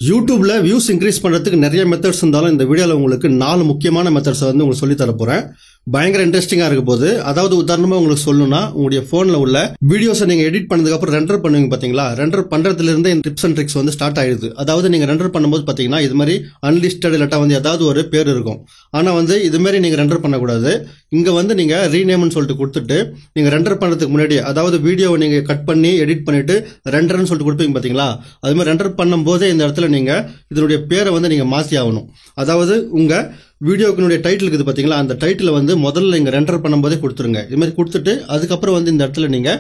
யூடியூப்ல views increase பண்றதுக்கு நிறைய மெத்தட்ஸ் இருந்தாலும் இந்த வீடியோல உங்களுக்கு 4 முக்கியமான மெத்தட்ஸ் வந்து உங்களுக்கு சொல்லி தர போறேன். பயங்கர இன்ட்ரெஸ்டிங்கா இருக்க போகுது. அதாவது உதாரணமா உங்களுக்கு சொல்லணும்னா, உங்களுடைய போன்ல உள்ள வீடியோஸை நீங்க எடிட் பண்ணதுக்கு அப்புறம் ரெண்டர் பண்ணுவீங்க பாத்தீங்களா, ரெண்டர் பண்றதுல இருந்து இந்த டிப்ஸ் அண்ட் ட்ரிக்ஸ் வந்து ஸ்டார்ட் ஆயிடுது. அதாவது நீங்க ரெண்டர் பண்ணும்போது பாத்தீங்கன்னா இது மாதிரி அன்லிஸ்டட் இல்லாட்டா வந்து ஏதாவது ஒரு பேர் இருக்கும். ஆனா வந்து இது மாதிரி நீங்க ரெண்டர் பண்ணக்கூடாது. இங்க வந்து நீங்க ரீநேம்னு சொல்லிட்டு கொடுத்துட்டு நீங்க ரெண்டர் பண்றதுக்கு முன்னாடி, அதாவது வீடியோவை நீங்க கட் பண்ணி எடிட் பண்ணிட்டு ரெண்டர்னு சொல்லிட்டு கொடுப்பீங்க பாத்தீங்களா, அது மாதிரி ரெண்டர் பண்ணும் போதே இந்த இடத்துல நீங்க இதனுடைய பேரை வந்து நீங்க மாத்தி ஆகணும். அதாவது உங்க வீடியோக்குனுடைய டைட்டில் இருக்குது பாத்தீங்களா, அந்த டைட்டில் வந்து முதல்ல நீங்க ரெண்டர் பண்ணும்போதே கொடுத்துருங்க. இது மாதிரி கொடுத்துட்டு அதுக்கப்புறம் வந்து இந்த இடத்துல நீங்க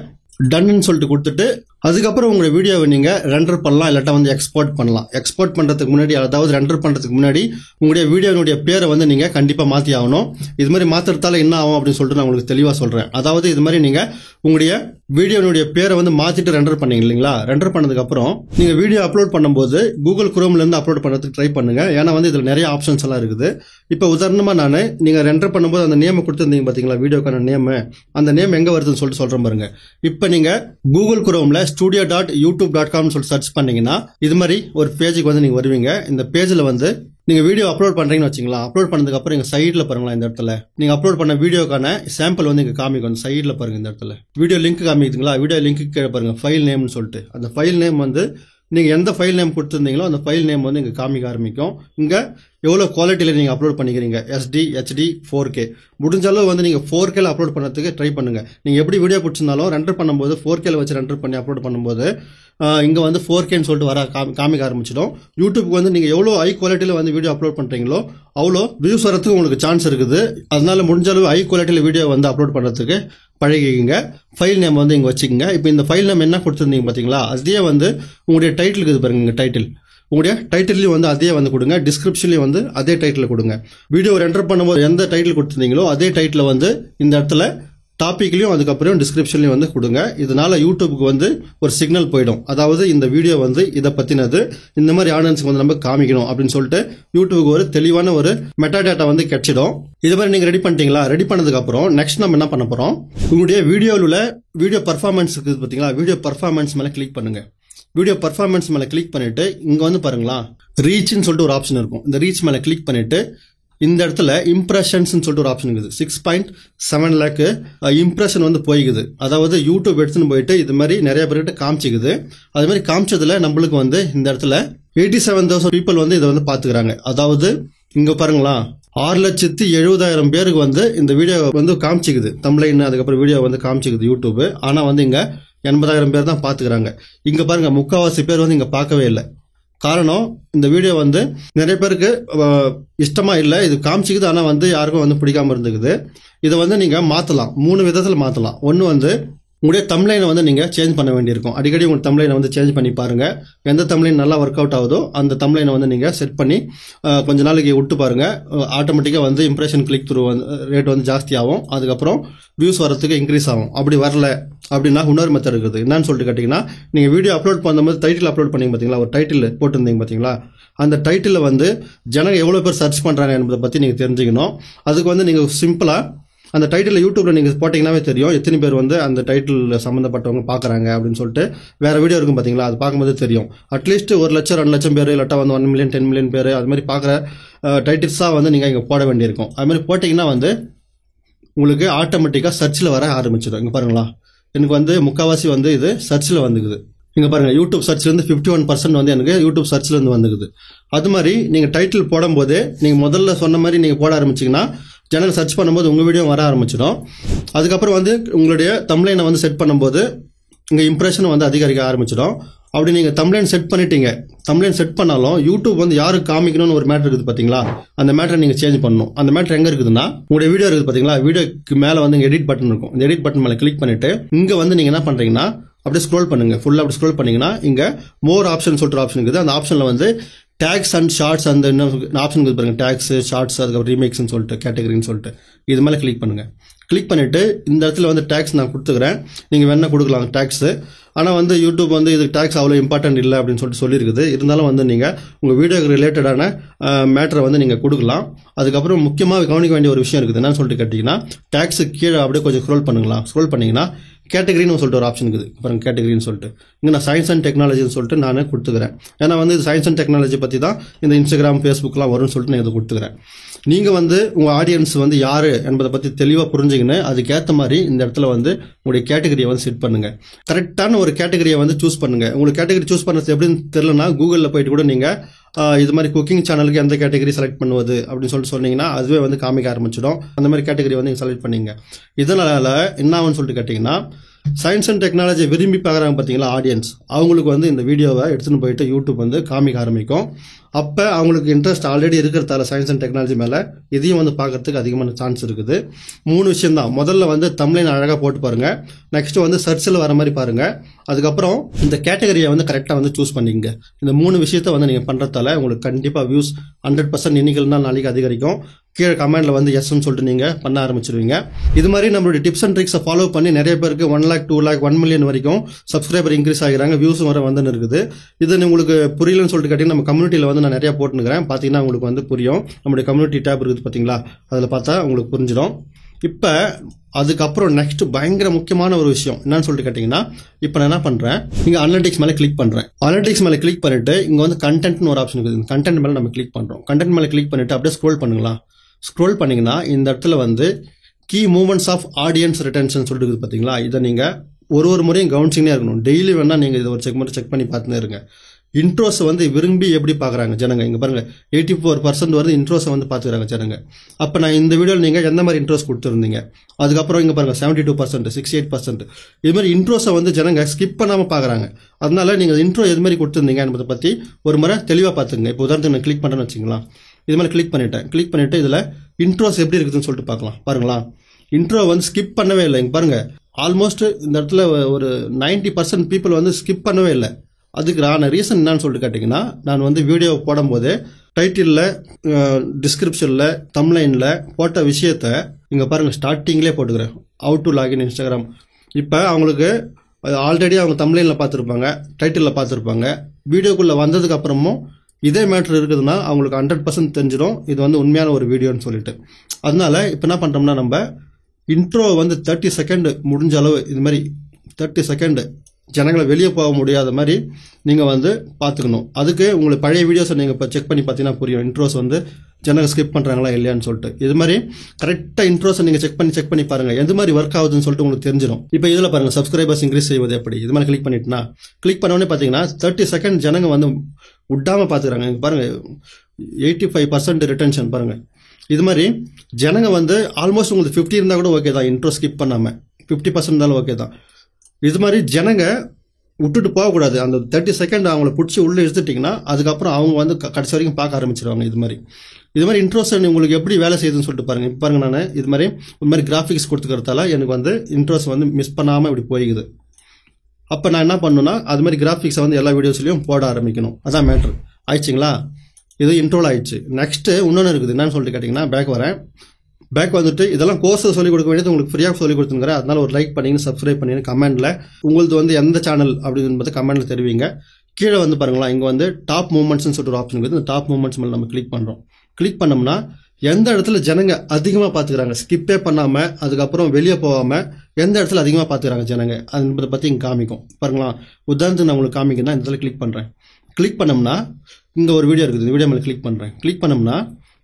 டன்னு சொல்லிட்டு கொடுத்துட்டு அதுக்கப்புறம் உங்களுடைய வீடியோவை நீங்க ரெண்டர் பண்ணலாம், இல்லாட்டா வந்து எக்ஸ்போர்ட் பண்ணலாம். எக்ஸ்போர்ட் பண்றதுக்கு முன்னாடி, அதாவது ரெண்டர் பண்றதுக்கு முன்னாடி உங்களுடைய வீடியோனுடைய பேரை வந்து நீங்க கண்டிப்பா மாத்தி ஆகணும். இது மாதிரி மாத்துறதால என்ன ஆகும் அப்படின்னு சொல்லிட்டு நான் உங்களுக்கு தெளிவா சொல்றேன். அதாவது இது மாதிரி நீங்க உங்களுடைய வீடியோனுடைய பேரை வந்து மாத்திட்டு ரெண்டர் பண்ணீங்க இல்லைங்களா, ரெண்டர் பண்ணதுக்கு அப்புறம் நீங்க வீடியோ அப்லோட் பண்ணும்போது கூகுள் குரோம்ல இருந்து அப்லோட் பண்றதுக்கு ட்ரை பண்ணுங்க. ஏன்னா வந்து இதுல நிறைய ஆப்ஷன்ஸ் எல்லாம் இருக்குது. இப்ப உதாரணமா நீங்க ரெண்டர் பண்ணும்போது அந்த நேம் கொடுத்துருந்தீங்க பாத்தீங்களா, வீடியோக்கான நேம், அந்த நேம் எங்க வருதுன்னு சொல்லிட்டு சொல்றேன் பாருங்க. இப்ப நீங்க கூகுள் குரோம்ல studio.youtube.com சொல்லி சர்ச் பண்ணீங்கன்னா இது மாதிரி ஒரு பேஜுக்கு வந்து நீங்க வருவீங்க. இந்த பேஜ்ல வந்து நீங்க வீடியோ அப்லோட் பண்றீங்கன்னு வச்சுங்களா, அப்லோட் பண்ணதுக்கு அப்புறம் இங்க சைட்ல பாருங்களா, இந்த இடத்துல நீங்க அப்லோட் பண்ண வீடியோக்கான சாம்பிள் வந்து இங்க காமிக்கும். சைட்ல பாருங்க, இந்த இடத்துல வீடியோ லிங்க் காமிக்குதுங்களா, வீடியோ லிங்க் கீழே பாருங்க ஃபைல் நேம்னு சொல்லிட்டு. அந்த ஃபைல் நேம் வந்து நீங்க எந்த ஃபைல் நேம் கொடுத்துருந்தீங்களோ அந்த ஃபைல் நேம் வந்து இங்க காமிக்க ஆரம்பிக்கும். இங்க எவ்வளவு குவாலிட்டியில நீங்க அப்லோட் பண்ணிக்கிறீங்க, SD, HD, 4K, முடிஞ்ச அளவு வந்து நீங்க 4K அப்லோட் பண்ணதுக்கு ட்ரை பண்ணுங்க. நீங்க எப்படி வீடியோ பிடிச்சிருந்தாலும் ரெண்டர் பண்ணும்போது 4K வச்சு ரெண்டர் பண்ணி அப்லோட் பண்ணும்போது இங்க வந்து 4Kன்னு சொல்லிட்டு வர காமிக்க ஆரம்பிச்சிடும். யூடியூப்க்கு வந்து நீங்க எவ்வளவு ஹை குவாலிட்டியில வந்து வீடியோ அப்லோட் பண்றீங்களோ அவ்வளோ வியூஸ் வரதுக்கு உங்களுக்கு சான்ஸ் இருக்குது. அதனால முடிஞ்ச அளவு ஹை குவாலிட்டியில வீடியோ வந்து அப்லோட் பண்றதுக்கு பழகிங்க. ஃபைல் நேம் வந்து இங்க வச்சுக்கோங்க. இப்போ இந்த ஃபைல் நேம் என்ன கொடுத்துருந்தீங்க பாத்தீங்களா, அதே வந்து உங்களுடைய டைட்டில் இருக்குது பாருங்க, இங்க டைட்டில், உங்களுடைய டைட்டிலையும் வந்து அதே வந்து கொடுங்க. டிஸ்கிரிப்ஷன்லயும் வந்து அதே டைட்டில் கொடுங்க. வீடியோ ரெண்டர் பண்ணும்போது எந்த டைட்டில் கொடுத்துருந்தீங்களோ அதே டைட்டில் வந்து இந்த இடத்துல டாபிக்லயும் அதுக்கப்புறம் டிஸ்கிரிப்ஷன்லயும் வந்து கொடுங்க. இதனால யூடியூபுக்கு வந்து ஒரு சிக்னல் போயிடும். அதாவது இந்த வீடியோ வந்து இதை பத்தினது, இந்த மாதிரி ஆடியன்ஸ்க்கு வந்து நம்ம காமிக்கணும் அப்படின்னு சொல்லிட்டு யூடியூபுக்கு ஒரு தெளிவான ஒரு மெட்டா டேட்டா வந்து கிடைச்சிடும். இது மாதிரி நீங்க ரெடி பண்ணிட்டீங்களா, ரெடி பண்ணதுக்கு அப்புறம் நெக்ஸ்ட் நம்ம என்ன பண்ண போறோம், உங்களுடைய வீடியோவில் உள்ள வீடியோ பர்ஃபார்மன்ஸ் இருக்குது பாத்தீங்களா, வீடியோ பர்ஃபார்மன்ஸ் மேல கிளிக் பண்ணுங்க. வீடியோ பர்ஃபார்மன்ஸ் மேல கிளிக் பண்ணிட்டு இங்க வந்து பாருங்களா, ரீச்னு சொல்லிட்டு ஒரு ஆப்ஷன் இருக்கும். இந்த ரீச் மேல கிளிக் பண்ணிட்டு இந்த இடத்துல இம்ப்ரெஷன்ஸ் சொல்லிட்டு ஒரு ஆப்ஷன் இருக்குது. 6.7 லேக் இம்ப்ரெஷன் வந்து போய்க்குது. அதாவது யூடியூப் எடுத்துன்னு போயிட்டு இது மாதிரி நிறைய பேர்கிட்ட காமிச்சிக்குது. அது மாதிரி காமிச்சதுல நம்மளுக்கு வந்து இந்த இடத்துல 87,000 பீப்புள் வந்து இதை வந்து பாத்துக்கிறாங்க. அதாவது இங்க பாருங்களா, 6,70,000 பேருக்கு வந்து இந்த வீடியோ வந்து காமிச்சிக்குது. தம்ப்லைன் அதுக்கப்புறம் வீடியோ வந்து காமிச்சிக்குது யூடியூப். ஆனா வந்து இங்க 80,000 பேர் தான் பாத்துக்கிறாங்க. இங்க பாருங்க, 3/4 பேர் வந்து இங்க பார்க்கவே இல்லை. காரணம், இந்த வீடியோ வந்து நிறைய பேருக்கு இஷ்டமா இல்லை, இது காமிச்சிக்குது, ஆனா வந்து யாருக்கும் வந்து பிடிக்காம இருந்துக்குது. இதை வந்து நீங்க மாத்தலாம், 3 விதத்துல மாத்தலாம். ஒன்னு வந்து உங்களுடைய தம்ப்லைனை வந்து நீங்க சேஞ்ச் பண்ண வேண்டியிருக்கும். அடிக்கடி உங்க தம்ப்லைனை வந்து சேஞ்ச் பண்ணி பாருங்க. எந்த தம்ப்லைன் நல்லா ஒர்க் அவுட் ஆகுதோ அந்த தம்ப்லைனை வந்து நீங்க செட் பண்ணி கொஞ்ச நாளைக்கு விட்டு பாருங்க. ஆட்டோமேட்டிக்கா வந்து இம்ப்ரெஷன் கிளிக் த்ரூ ரேட் வந்து ஜாஸ்தி ஆகும். அதுக்கப்புறம் வியூஸ் வரதுக்கு இன்க்ரீஸ் ஆகும். அப்படி வரல அப்படின்னா இன்னொரு மெத்தட் இருக்குது. என்னன்னு சொல்லிட்டு கேட்டீங்கன்னா, நீங்க வீடியோ அப்லோட் பண்ணும்போது டைட்டில் அப்லோட் பண்ணீங்க பாத்தீங்களா, ஒரு டைட்டில் போட்டிருந்தீங்க பாத்தீங்களா, அந்த டைட்டில் வந்து ஜனங்க எவ்வளவு பேர் சர்ச் பண்றாங்க என்பதை பத்தி நீங்க தெரிஞ்சுக்கணும். அதுக்கு வந்து நீங்க சிம்பிளா அந்த டைட்டில் யூடியூப்ல நீங்க போட்டீங்கன்னாவே தெரியும் எத்தனை பேர் வந்து அந்த டைட்டில் சம்பந்தப்பட்டவங்க பாக்குறாங்க அப்படின்னு சொல்லிட்டு. வேற வீடியோ இருக்கும் பாத்தீங்களா, அது பார்க்கும்போது தெரியும். அட்லீஸ்ட் 1 லட்சம் 2 லட்சம் பேர், இல்லாட்டா வந்து 1 மில்லியன் 10 மில்லியன் பேர் அது மாதிரி பாக்குற டைட்டில்ஸா வந்து நீங்க இங்க போட வேண்டியிருக்கும். அது மாதிரி போட்டீங்கன்னா வந்து உங்களுக்கு ஆட்டோமேட்டிக்கா சர்ச்ல வர ஆரம்பிச்சிடும். இங்க பாருங்களா, எனக்கு வந்து 3/4 வந்து இது சர்ச்ல வந்துக்குது. இங்க பாருங்க, யூடியூப் சர்ச்ல இருந்து 51% வந்து எனக்கு யூடியூப் சர்ச்ல இருந்து வந்துக்குது. அது மாதிரி நீங்க டைட்டில் போடும் போதே நீங்க முதல்ல சொன்ன மாதிரி நீங்க போட ஆரம்பிச்சீங்கன்னா ஜனங்க சர்ச் பண்ணும்போது உங்க வீடியோ வர ஆரம்பிச்சிடும். அதுக்கப்புறம் வந்து உங்களுடைய தம்ப்லைனை வந்து செட் பண்ணும்போது இங்க இம்ப்ரெஷன் வந்து அதிகரிக்க ஆரம்பிச்சிடும். அப்படி நீங்க தம்ப்லைன் செட் பண்ணிட்டீங்க, தம்ப்லைன் செட் பண்ணாலும் யூடியூப் வந்து யாருக்கு காமிக்கணும்னு ஒரு மேட்டர் இருக்குது பாத்தீங்களா, அந்த மேட்டரை நீங்க சேஞ்ச் பண்ணணும். அந்த மேட்டர் எங்க இருக்குதுன்னா, உங்களுடைய வீடியோ இருக்குது பாத்தீங்களா, வீடியோக்கு மேல வந்து எடிட் பட்டன் இருக்கும். இந்த எடிட் பட்டன் மேல கிளிக் பண்ணிட்டு இங்க வந்து நீங்க என்ன பண்றீங்கன்னா அப்படியே ஸ்க்ரோல் பண்ணுங்க. ஃபுல்லா அப்படி ஸ்க்ரோல் பண்ணீங்கன்னா இங்க மோர் ஆப்ஷன் சொல்லிட்டு ஆப்ஷன் இருக்குது. அந்த ஆப்ஷன்ல வந்து டேக்ஸ் அண்ட் ஷார்ட்ஸ் அந்த ஆப்ஷன் இருக்குது பாருங்க, டேக்ஸ், ஷார்ட்ஸ், அதுக்கப்புறம் ரீமேக்ஸ்னு சொல்லிட்டு கேட்டகரின்னு சொல்லிட்டு இது மேல கிளிக் பண்ணுங்க. கிளிக் பண்ணிட்டு இந்த இடத்துல வந்து டேக்ஸ் நான் கொடுத்துக்கிறேன், நீங்க வேணா கொடுக்கலாம் டேக்ஸ். ஆனா வந்து யூடியூப் வந்து இது டேக்ஸ் அவ்வளவு இம்பார்ட்டன்ட் இல்லை அப்படின்னு சொல்லிட்டு சொல்லியிருக்குது. இருந்தாலும் வந்து நீங்க உங்க வீடியோக்கு ரிலேட்டடான மேட்டரை வந்து நீங்க கொடுக்கலாம். அதுக்கப்புறம் முக்கியமாக கவனிக்க வேண்டிய ஒரு விஷயம் இருக்குது. என்னன்னு சொல்லிட்டு கேட்டீங்கன்னா, டேக்ஸ் கீழே அப்படியே கொஞ்சம் ஸ்க்ரோல் பண்ணுங்களா, ஸ்க்ரோல் பண்ணீங்கன்னா கேட்டகரின்னு சொல்லிட்டு ஒரு ஆப்ஷன் இருக்குது பாருங்க, கேட்டகரின்னு சொல்லிட்டு இங்கே நான் சயின்ஸ் அண்ட் டெக்னாலஜின்னு சொல்லிட்டு நான் கொடுத்துக்கிறேன். ஏன்னா வந்து இது சயின்ஸ் அண்ட் டெக்னாலஜி பற்றி தான் இந்த இன்ஸ்டாகிராம் ஃபேஸ்புக்லாம் வரும்னு சொல்லிட்டு நான் இதை கொடுத்துக்கிறேன். நீங்கள் வந்து உங்கள் ஆடியன்ஸ் வந்து யார் என்பதை பற்றி தெளிவாக புரிஞ்சுக்கின்னு அதுக்கேற்ற மாதிரி இந்த இடத்துல வந்து உங்களுடைய கேட்டகரியை வந்து செட் பண்ணுங்கள். கரெக்டான ஒரு கேட்டகரியை வந்து சூஸ் பண்ணுங்கள். உங்களுக்கு கேட்டகரி சூஸ் பண்ணுறது எப்படின்னு தெரியலனா கூகுளில் போயிட்டு கூட நீங்கள் இது மாதிரி குக்கிங் சேனலுக்கு எந்த கேட்டகரி செலக்ட் பண்ணுவது அப்படின்னு சொல்லிட்டு சொன்னீங்கன்னா அதுவே வந்து காமிக்க ஆரம்பிச்சிடும். அந்த மாதிரி கேட்டகரி வந்து நீங்கள் செலக்ட் பண்ணிங்க. இதனால் என்ன ஆகும்னு சொல்லிட்டு கேட்டிங்கன்னா, சயின்ஸ் அண்ட் டெக்னாலஜி விரும்பி பார்க்குறாங்க பார்த்தீங்களா ஆடியன்ஸ், அவங்களுக்கு வந்து இந்த வீடியோவை எடுத்துன்னு போயிட்டு யூடியூப் வந்து காமிக்க ஆரம்பிக்கும். அப்போ அவங்களுக்கு இன்ட்ரெஸ்ட் ஆல்ரெடி இருக்கிறதால சயின்ஸ் அண்ட் டெக்னாலஜி மேலே இதையும் வந்து பார்க்கறதுக்கு அதிகமான சான்ஸ் இருக்குது. 3 விஷயம் தான். முதல்ல வந்து தம்ப்லைன் அழகாக போட்டு பாருங்கள். நெக்ஸ்ட் வந்து சர்ச்சில் வர மாதிரி பாருங்கள். அதுக்கப்புறம் இந்த கேட்டகரியை வந்து கரெக்டாக வந்து சூஸ் பண்ணிங்க. இந்த 3 விஷயத்தை வந்து நீங்கள் பண்ணுறதால உங்களுக்கு கண்டிப்பாக வியூஸ் 100% இன்னைக்குன்னா நாளைக்கு அதிகரிக்கும். கீழே கமெண்ட்ல வந்து எஸ்ன்னு சொல்லிட்டு நீங்கள் பண்ண ஆரம்பிச்சிருவீங்க. இது மாதிரி நம்மளுடைய டிப்ஸ் அண்ட் ட்ரிக்ஸை ஃபாலோ பண்ணி நிறைய பேருக்கு 1 lakh 2 lakh 1 million வரைக்கும் சப்ஸ்கிரைபர் இன்க்ரீஸ் ஆகிறாங்க, வியூஸும் வர வந்து இருக்குது. இது உங்களுக்கு புரியலன்னு சொல்லிட்டு கேட்டீங்கன்னா நம்ம கம்யூனிட்டியில் வந்து நான் நிறைய போட்டுனுக்கிறேன். பார்த்தீங்கன்னா உங்களுக்கு வந்து புரியும். நம்மளுடைய கம்யூனிட்டி டேப் இருக்குது பார்த்தீங்களா, அதில் பார்த்தா உங்களுக்கு புரிஞ்சிடும். இப்போ அதுக்கப்புறம் நெக்ஸ்ட் பயங்கர முக்கியமான ஒரு விஷயம் என்னன்னு சொல்லிட்டு கேட்டிங்கன்னா, இப்போ நான் என்ன பண்ணுறேன், இங்கே அனலிட்டிக்ஸ் மேலே கிளிக் பண்ணுறேன். அனலிட்டிக்ஸ் மேலே கிளிக் பண்ணிட்டு இங்கே வந்து கண்டென்ட்னு ஒரு ஆப்ஷன் இருக்குது. கண்டென்ட் மேலே நம்ம கிளிக் பண்ணுறோம். கண்டென்ட் மேலே கிளிக் பண்ணிட்டு அப்படியே ஸ்க்ரோல் பண்ணுங்களா. ஸ்க்ரோல் பண்ணிங்கன்னா இந்த இடத்துல வந்து key moments of audience retention சொல்லிட்டு இருக்குது பார்த்தீங்களா. இதை நீங்கள் ஒரு முறையும் கவனிச்சிங்கன்னே இருக்கணும். டெய்லி வேணால் நீங்கள் இதை ஒரு செக் பண்ணி பார்த்துன்னே இருங்க. இன்ட்ரோஸ் வந்து விரும்பி எப்படி பார்க்குறாங்க ஜனங்க. இங்கே பாருங்கள் 84% வந்து இன்ட்ரோஸை வந்து பார்த்துக்கிறாங்க ஜனங்க. அப்போ நான் இந்த வீடியோவில் நீங்கள் எந்த மாதிரி இன்ட்ரோஸ் கொடுத்துருந்தீங்க. அதுக்கப்புறம் இங்கே பாருங்கள் 72%, 68%. இது மாதிரி இன்ட்ரோஸை வந்து ஜனங்க ஸ்கிப் பண்ணாமல் பார்க்குறாங்க. அதனால நீங்கள் இன்ட்ரோ எது மாதிரி கொடுத்துருந்தீங்க என்பதை பற்றி ஒரு முறை தெளிவாக பார்த்துங்க. இப்போ உதாரணத்துக்கு நான் கிளிக் பண்ணுறேன்னு வச்சுங்களா. இது மாதிரி கிளிக் பண்ணிட்டு இதில் இன்ட்ரோஸ் எப்படி இருக்குதுன்னு சொல்லிட்டு பார்க்கலாம். பாருங்களா, இன்ட்ரோ வந்து ஸ்கிப் பண்ணவே இல்லை. இங்கே பாருங்கள் ஆல்மோஸ்ட் இந்த இடத்துல ஒரு 90% பீப்புள் வந்து ஸ்கிப் பண்ணவே இல்லை. அதுக்கான ரீசன் என்னன்னு சொல்லிட்டு கேட்டிங்கன்னா, நான் வந்து வீடியோ போடும்போது டைட்டிலில், டிஸ்கிரிப்ஷனில், தம்ப்லைனில் போட்ட விஷயத்தை இங்கே பாருங்கள் ஸ்டார்டிங்லேயே போட்டுக்கிறேன். How to login Instagram. இப்போ அவங்களுக்கு ஆல்ரெடி அவங்க தம்ப்லைனில் பார்த்துருப்பாங்க, டைட்டிலில் பார்த்துருப்பாங்க. வீடியோக்குள்ளே வந்ததுக்கு அப்புறமும் இதே மேட்ரு இருக்குதுன்னா அவங்களுக்கு 100% தெரிஞ்சிடும் இது வந்து உண்மையான ஒரு வீடியோன்னு சொல்லிட்டு. அதனால இப்போ என்ன பண்ணுறோம்னா, நம்ம இன்ட்ரோ வந்து 30 செகண்ட் முடிஞ்ச அளவு இது மாதிரி 30 செகண்ட் ஜனங்களை வெளியே போக முடியாத மாதிரி நீங்கள் வந்து பார்த்துக்கணும். அதுக்கு உங்களுக்கு பழைய வீடியோஸை நீங்கள் இப்போ செக் பண்ணி பார்த்தீங்கன்னா புரியும் இன்ட்ரோஸ் வந்து ஜனங்க ஸ்கிப் பண்ணுறாங்களா இல்லையான்னு சொல்லிட்டு. இது மாதிரி கரெக்டாக இன்ட்ரோஸை நீங்கள் செக் பண்ணி பாருங்கள் எது மாதிரி ஒர்க் ஆகுதுன்னு சொல்லிட்டு உங்களுக்கு தெரிஞ்சிடும். இப்போ இதில் பாருங்கள் சப்ஸ்கிரைபர்ஸ் இன்க்ரீஸ் செய்வது எப்படி. இது மாதிரி கிளிக் பண்ணிட்டுனா கிளிக் பண்ணோடனே பார்த்தீங்கன்னா 30 செகண்ட் ஜனங்க வந்து விடாமல் பார்த்துக்கிறாங்க. இங்கே பாருங்கள் 85% ரிட்டன்ஷன் பாருங்கள். இது மாதிரி ஜனங்க வந்து ஆல்மோஸ்ட் உங்களுக்கு 50 இருந்தால் கூட ஓகே தான், இன்ட்ரோ ஸ்கிப் பண்ணாமல் 50% இருந்தாலும் ஓகே தான். இது மாதிரி ஜனங்க விட்டுட்டு போகக்கூடாது. அந்த 30 செகண்ட் அவங்கள பிடிச்சி உள்ளே எடுத்துட்டிங்கன்னா அதுக்கப்புறம் அவங்க வந்து கடைசி வரைக்கும் பார்க்க ஆரம்பிச்சிருவாங்க. இது மாதிரி இன்ட்ரோஸ் உங்களுக்கு எப்படி வேலை செய்யுதுன்னு சொல்லிட்டு பாருங்கள். இப்போ பாருங்கள் நான் இது மாதிரி கிராஃபிக்ஸ் கொடுத்துக்கிறதால எனக்கு வந்து இன்ட்ரோஸ் வந்து மிஸ் பண்ணாமல் இப்படி போய்க்குது. அப்போ நான் என்ன பண்ணணும்னா அது மாதிரி கிராஃபிக்ஸை வந்து எல்லா வீடியோஸ்லையும் போட ஆரம்பிக்கணும். அதான் மேட்ரு. ஆயிடுச்சிங்களா, இது இன்ட்ரோல் ஆயிடுச்சு. நெக்ஸ்ட்டு இன்னொன்று இருக்குது. என்னன்னு சொல்லிட்டு கேட்டிங்கன்னா, பேக் வந்துட்டு இதெல்லாம் கோர்ஸை சொல்லிக் கொடுக்க வேண்டியது உங்களுக்கு ஃப்ரீயாக சொல்லிக் கொடுத்துங்கிறேன். அதனால ஒரு லைக் பண்ணிங்க, சப்ஸ்கிரைப் பண்ணிங்க, கமெண்ட்டில் உங்களுக்கு வந்து எந்த சேனல் அப்படின்னு கமெண்ட்டில் தெரிவிங்க. கீழே வந்து பாருங்களா, இங்கே வந்து டாப் மூமெண்ட்ஸ்னு சொல்லிட்டு ஒரு ஆப்ஷன் இருக்குது. இந்த டாப் மூமெண்ட்ஸ் மேலே நம்ம கிளிக் பண்ணுறோம். கிளிக் பண்ணோம்னா எந்த இடத்துல ஜனங்க அதிகமாக பார்த்துக்கிறாங்க ஸ்கிப்பே பண்ணாமல், அதுக்கப்புறம் வெளியே போகாமல் எந்த இடத்துல அதிகமாக பார்த்துக்கிறாங்க ஜனங்க என்பதை பற்றி இங்கே காமிக்கும். பாருங்களா, உதாரணத்துக்கு நான் உங்களுக்கு காமிக்கணும்னா இந்த இடத்துல கிளிக் பண்ணுறேன். கிளிக் பண்ணோம்னா இங்கே ஒரு வீடியோ இருக்குது. இந்த வீடியோ மேலே கிளிக் பண்ணுறேன். கிளிக் பண்ணோம்னா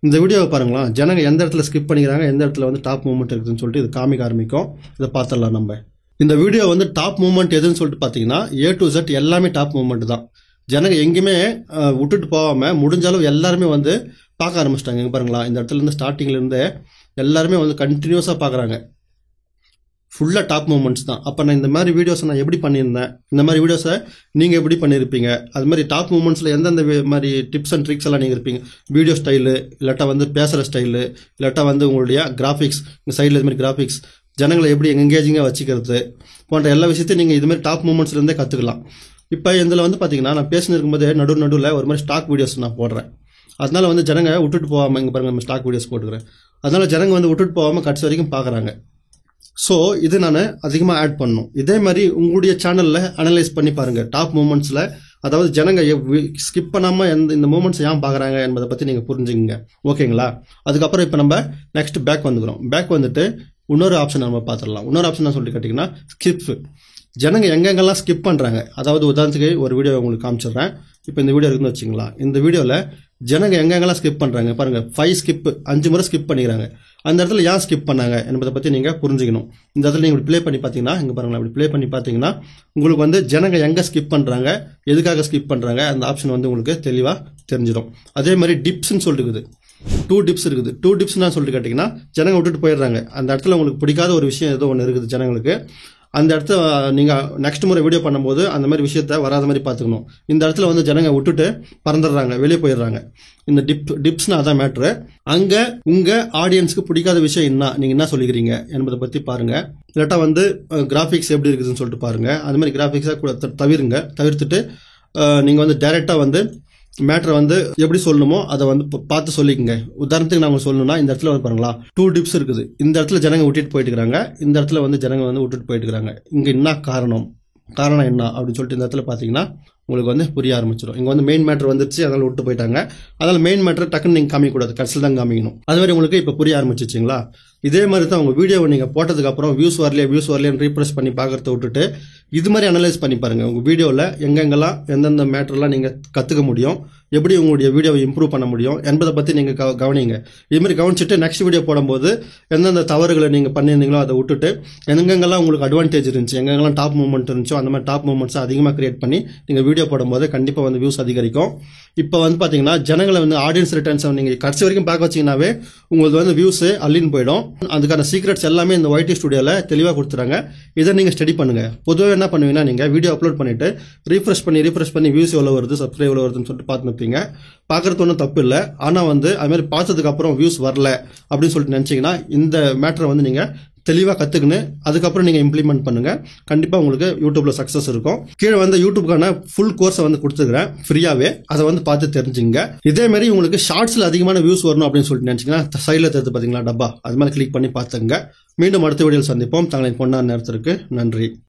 இந்த வீடியோவை பாருங்களா, ஜனங்க எந்த இடத்துல ஸ்கிப் பண்ணிக்கிறாங்க, எந்த இடத்துல வந்து டாப் மூமெண்ட் இருக்குதுன்னு சொல்லிட்டு இது காமிக்க ஆரம்பிக்கும். இதை பார்த்துடலாம் நம்ம. இந்த வீடியோ வந்து டாப் மூமெண்ட் எதுன்னு சொல்லிட்டு பார்த்தீங்கன்னா A to Z எல்லாமே டாப் மூமெண்ட் தான். ஜனங்க எங்கேயுமே விட்டுட்டு போகாமல் முடிஞ்ச அளவு எல்லாருமே வந்து பார்க்க ஆரம்பிச்சிட்டாங்க. இங்கே பாருங்களா, இந்த இடத்துல இருந்து ஸ்டார்டிங்லேருந்து எல்லாருமே வந்து கண்டினியூஸாக பார்க்குறாங்க. ஃபுல்லாக டாப் மூமெண்ட்ஸ் தான். அப்போ நான் இந்த மாதிரி வீடியோஸை நான் எப்படி பண்ணியிருந்தேன், இந்த மாதிரி வீடியோஸை நீங்கள் எப்படி பண்ணியிருப்பீங்க, அது மாதிரி டாப் மூமெண்ட்ஸில் எந்தெந்த மாதிரி டிப்ஸ் அண்ட் ட்ரிக்ஸ் எல்லாம் நீங்கள் இருப்பீங்க, வீடியோ ஸ்டைலு இல்லாட்டா வந்து பேசுகிற ஸ்டைலு இல்லாட்டா வந்து உங்களுடைய கிராஃபிக்ஸ், இந்த சைடில் இது மாதிரி கிராஃபிக்ஸ், ஜனங்களை எப்படி எங்கேஜிங்காக வச்சுக்கிறது போன்ற எல்லா விஷயத்தையும் நீங்கள் இது மாதிரி டாப் மூமெண்ட்ஸ்லேருந்தே கற்றுக்கலாம். இப்போ இதில் வந்து பார்த்தீங்கன்னா நான் பேசினு இருக்கும்போது நடுவில் ஒரு மாதிரி ஸ்டாக் வீடியோஸ் நான் போடுறேன். அதனால வந்து ஜனங்க விட்டுட்டு போகாமல், இங்கே பாருங்கள் நம்ம ஸ்டாக் வீடியோஸ் போட்டுக்கிறேன். அதனால ஜனங்க வந்து விட்டுட்டு போகாமல் கடைசி வரைக்கும் பார்க்குறாங்க. ஸோ இது நான் அதிகமாக ஆட் பண்ணணும். இதே மாதிரி உங்களுடைய சேனலில் அனலைஸ் பண்ணி பாருங்கள் டாப் மூமெண்ட்ஸில், அதாவது ஜனங்க ஸ்கிப் பண்ணாமல் இந்த மூமெண்ட்ஸ் ஏன் பார்க்குறாங்க என்பதை பற்றி நீங்கள் புரிஞ்சுங்க. ஓகேங்களா. அதுக்கப்புறம் இப்போ நம்ம நெக்ஸ்ட் பேக் வந்துக்கிறோம். பேக் வந்துட்டு இன்னொரு ஆப்ஷன் நம்ம பார்த்துடலாம். இன்னொரு ஆப்ஷன் நான் சொல்லிட்டு கேட்டிங்கன்னா ஸ்கிப். ஜனங்க எங்கெங்கெல்லாம் ஸ்கிப் பண்ணுறாங்க, அதாவது உதாரணத்துக்கு ஒரு வீடியோ உங்களுக்கு காமிச்சிடுறேன். இப்போ இந்த வீடியோ இருக்குன்னு வச்சுங்களா, இந்த வீடியோவில் ஜனங்க எங்கெங்கெல்லாம் ஸ்கிப் பண்ணுறாங்க பாருங்கள். 5 முறை ஸ்கிப் பண்ணிக்கிறாங்க. அந்த இடத்துல ஏன் ஸ்கிப் பண்ணாங்க என்பதை பற்றி நீங்கள் புரிஞ்சுக்கணும். இந்த இடத்துல நீங்கள் இப்படி ப்ளே பண்ணி பார்த்தீங்கன்னா, இங்கே பாருங்களா, இப்படி ப்ளே பண்ணி பார்த்தீங்கன்னா உங்களுக்கு வந்து ஜனங்க எங்கே ஸ்கிப் பண்ணுறாங்க, எதுக்காக ஸ்கிப் பண்ணுறாங்க, அந்த ஆப்ஷன் வந்து உங்களுக்கு தெளிவாக தெரிஞ்சிடும். அதே மாதிரி டிப்ஸ்ன்னு சொல்லிட்டு இருக்குது, 2 டிப்ஸ் இருக்குது. 2 டிப்ஸ்னா சொல்லிட்டு கேட்டிங்கன்னா ஜனங்க விட்டுட்டு போயிடுறாங்க. அந்த இடத்துல உங்களுக்கு பிடிக்காத ஒரு விஷயம் ஏதோ ஒன்று இருக்குது ஜனங்களுக்கு. அந்த இடத்த நீங்கள் நெக்ஸ்ட் முறை வீடியோ பண்ணும்போது அந்த மாதிரி விஷயத்த வராத மாதிரி பார்த்துக்கணும். இந்த இடத்துல வந்து ஜனங்க விட்டுட்டு பறந்துடுறாங்க, வெளியே போயிடுறாங்க. இந்த டிப்ஸ்னா அதான் மேட்ரு. அங்கே உங்கள் ஆடியன்ஸ்க்கு பிடிக்காத விஷயம் என்ன, நீங்கள் என்ன சொல்லிக்கிறீங்க என்பதை பற்றி பாருங்கள். இல்லாட்டா வந்து கிராஃபிக்ஸ் எப்படி இருக்குதுன்னு சொல்லிட்டு பாருங்கள். அது மாதிரி கிராஃபிக்ஸாக கூட தவிர்த்துட்டு நீங்கள் வந்து டைரெக்டாக வந்து மேட்ரை வந்து எப்படி சொல்லணுமோ அதை வந்து பார்த்து சொல்லிக்கங்க. உதாரணத்துக்கு நாங்கள் சொல்லணும்னா இந்த இடத்துல வந்து பாருங்களா 2 டிப்ஸ் இருக்குது. இந்த இடத்துல ஜனங்க விட்டுட்டு போயிட்டு இருக்கிறாங்க, இந்த இடத்துல வந்து ஜனங்க வந்து விட்டுட்டு போயிட்டு இருக்கிறாங்க. இங்கே என்ன காரணம் என்ன அப்படின்னு சொல்லிட்டு இந்த இடத்துல பார்த்தீங்கன்னா உங்களுக்கு வந்து புரிய ஆரம்பிச்சிடும். இங்கே வந்து மெயின் மேட்ரு வந்துருச்சு, அதனால விட்டு போயிட்டாங்க. அதனால மெயின் மேட்ரு டக்குன்னு நீங்கள் காமிக்கக்கூடாது, கடைசியில் தான் காமிக்கணும். அது மாதிரி உங்களுக்கு இப்போ புரிய ஆரம்பிச்சிச்சிங்களா? இதே மாதிரி தான் உங்கள் வீடியோவை நீங்கள் போட்டதுக்கப்புறம் வியூஸ் வரலைன்னு ரீப்ரெஸ் பண்ணி பார்க்கறத விட்டுட்டு இது மாதிரி அனலைஸ் பண்ணி பாருங்கள். உங்கள் வீடியோவில் எங்கெங்கெல்லாம் எந்தெந்த மேட்டர்லாம் நீங்கள் கற்றுக்க முடியும், எப்படி உங்களுடைய வீடியோவை இம்ப்ரூவ் பண்ண முடியும் என்பதை பற்றி நீங்கள் கவனிங்க. இதுமாதிரி கவனிச்சுட்டு நெக்ஸ்ட் வீடியோ போடும்போது எந்தெந்த தவறுகளை நீங்கள் பண்ணியிருந்தீங்களோ அதை விட்டுட்டு எங்கெங்கெல்லாம் உங்களுக்கு அட்வான்டேஜ் இருந்துச்சு, எங்கெங்கெல்லாம் டாப் மூமெண்ட் இருந்துச்சோ அந்த மாதிரி டாப் மூமெண்ட்ஸை அதிகமாக கிரியேட் பண்ணி நீங்கள் வீடியோ போடும்போது கண்டிப்பாக வந்து வியூஸ் அதிகரிக்கும். இப்போ வந்து பார்த்தீங்கன்னா ஜனங்களை வந்து ஆடியன்ஸ் ரிட்டர்ன்ஸை நீங்கள் கடைசி வரைக்கும் பார்க்க வச்சிங்கன்னாவே உங்களுக்கு வந்து வியூஸு அள்ளின்னு போயிடும். அதுக்கான சீக்ரெட்ஸ் எல்லாமே இந்த YT ஸ்டுடியோவில் தெளிவாக கொடுத்துறாங்க. இதை நீங்கள் ஸ்டடி பண்ணுங்கள். பொதுவாக என்ன பண்ணுவீங்கன்னா நீங்கள் வீடியோ அப்லோட் பண்ணிவிட்டு ரீஃப்ரெஷ் பண்ணி வியூஸ் எவ்வளோ வருது, சப்ஸ்கிரைப் எவ்வளோ வருதுன்னு சொல்லிட்டு பார்த்து நிற்பீங்க. பார்க்குறது ஒன்றும் தப்பு இல்லை. ஆனால் வந்து அதுமாதிரி பார்த்ததுக்கப்புறம் வியூஸ் வரல அப்படின்னு சொல்லிட்டு நினச்சிங்கன்னா இந்த மேட்டரை வந்து நீங்கள் தெளிவாக கற்றுக்குன்னு அதுக்கப்புறம் நீங்கள் இம்ப்ளிமெண்ட் பண்ணுங்கள். கண்டிப்பாக உங்களுக்கு யூடியூப்பில் சக்ஸஸ் இருக்கும். கீழே வந்து யூடியூப்க்கான ஃபுல் கோர்ஸை வந்து கொடுத்துக்கிறேன் ஃப்ரீயாகவே, அதை வந்து பார்த்து தெரிஞ்சுங்க. இதேமாதிரி உங்களுக்கு ஷார்ட்ஸில் அதிகமான வியூஸ் வரணும் அப்படின்னு சொல்லிட்டு நினச்சிங்கன்னா சைடில் தெரிஞ்சு பார்த்தீங்களா டப்பா, அது மாதிரி கிளிக் பண்ணி பார்த்துங்க. மீண்டும் அடுத்த வீடியோவில் சந்திப்போம். தங்களின் பொன்னான நேரத்திற்கு நன்றி.